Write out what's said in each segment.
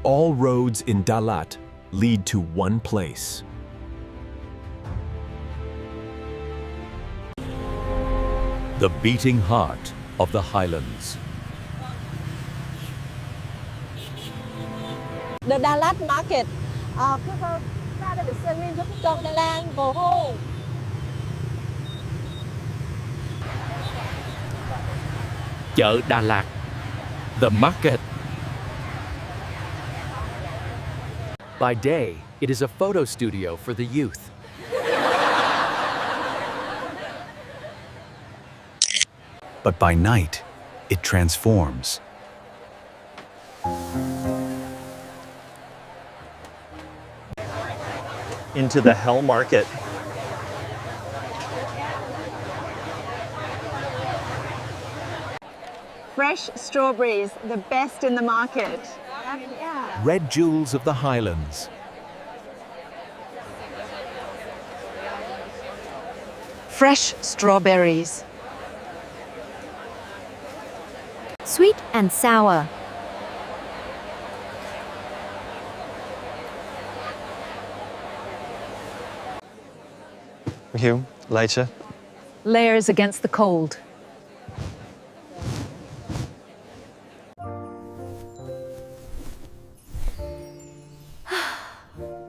All roads in Dalat lead to one place. The beating heart of the highlands. The Dalat market. Cứ ra đây xem lên cho trong Đà Lạt vô hô. Chợ Đà Lạt. The market. By day, it is a photo studio for the youth. But by night, it transforms. Into the hell market. Fresh strawberries, the best in the market. Red jewels of the highlands. Fresh strawberries. Sweet and sour. You, later. Layers against the cold.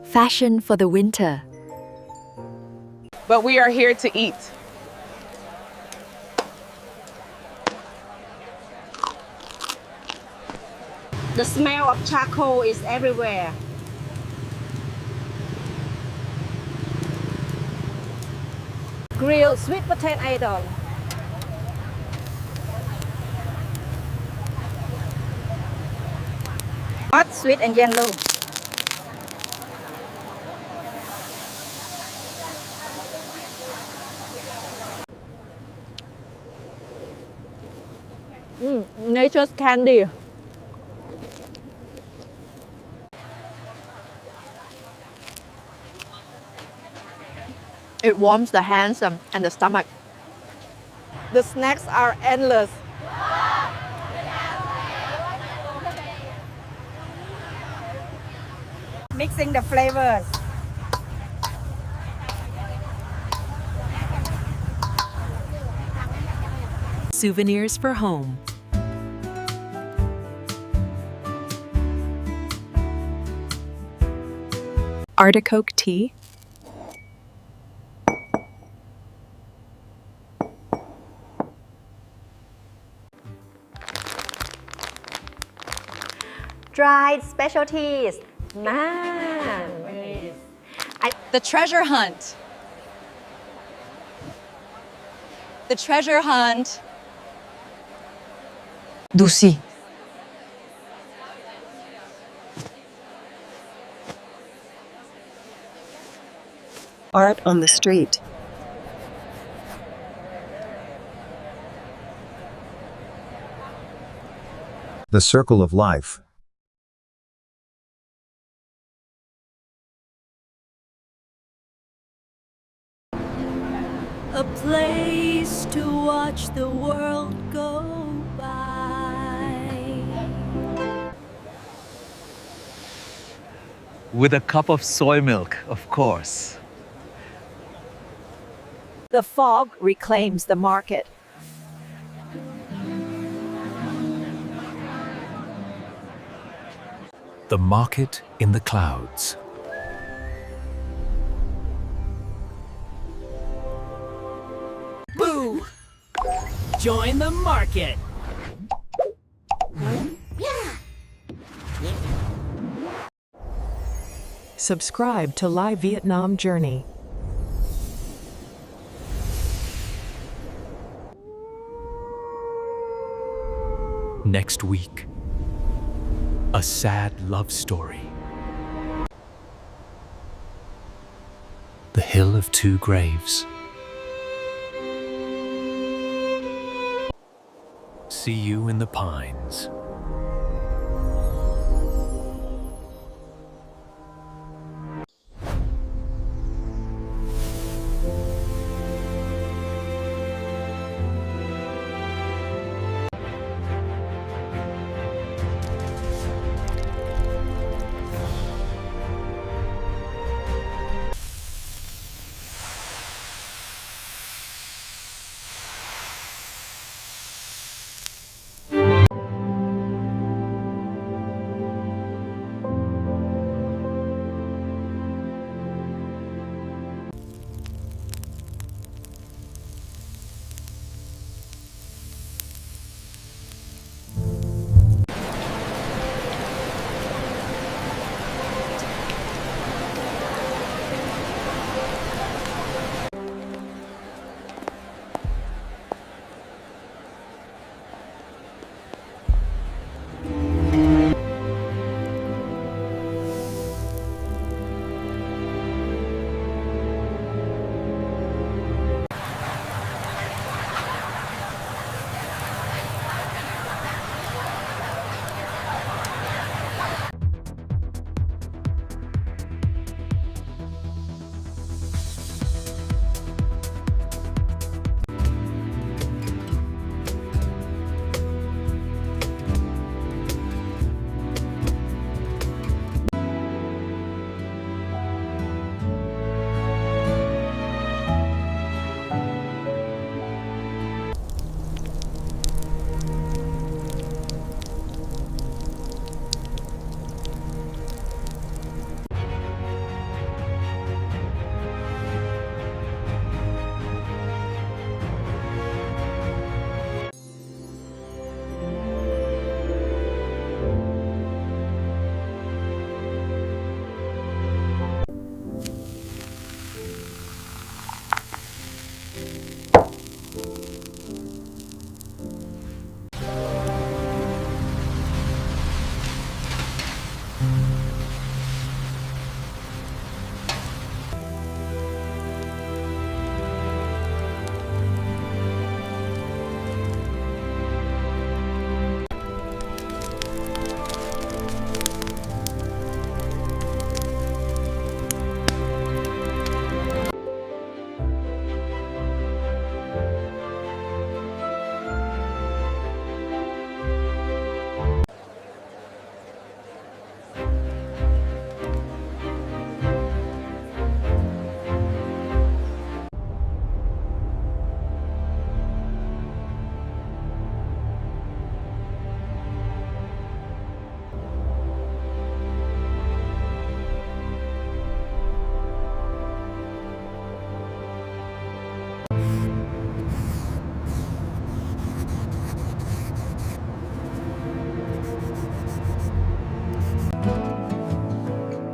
Fashion for the winter. But we are here to eat. The smell of charcoal is everywhere. Grilled sweet potato idol. Hot, sweet and yellow. Nature's candy. It warms the hands and the stomach. The snacks are endless. Mixing the flavors. Souvenirs for home. Artichoke tea. Dried specialties. Man. The treasure hunt. The treasure hunt. Dusi. Art on the street. The circle of life. A place to watch the world go by. With a cup of soy milk, of course. The fog reclaims the market. The market in the clouds. Boo! Join the market. Subscribe to Live Vietnam Journey. Next week, a sad love story. The Hill of Two Graves. See you in the pines.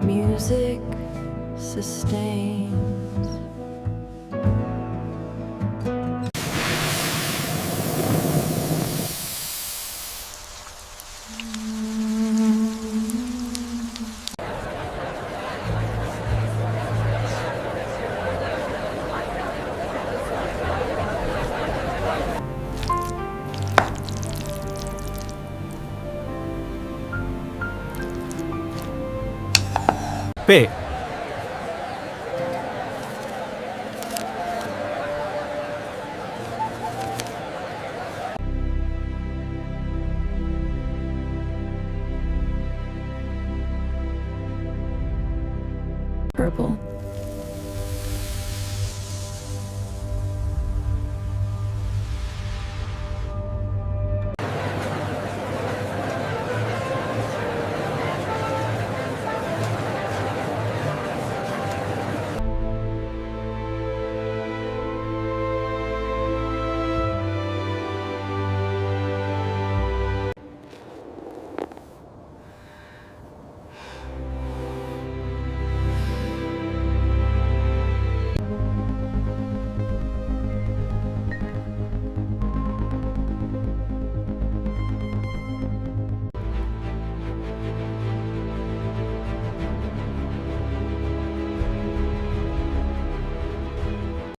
Music sustains. P. Purple.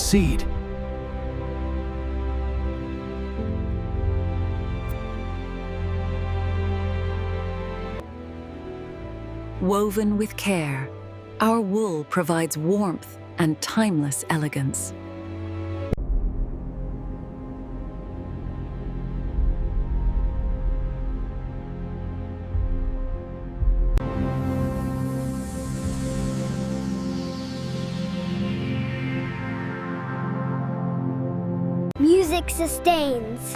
Seed. Woven with care, our wool provides warmth and timeless elegance. Music sustains.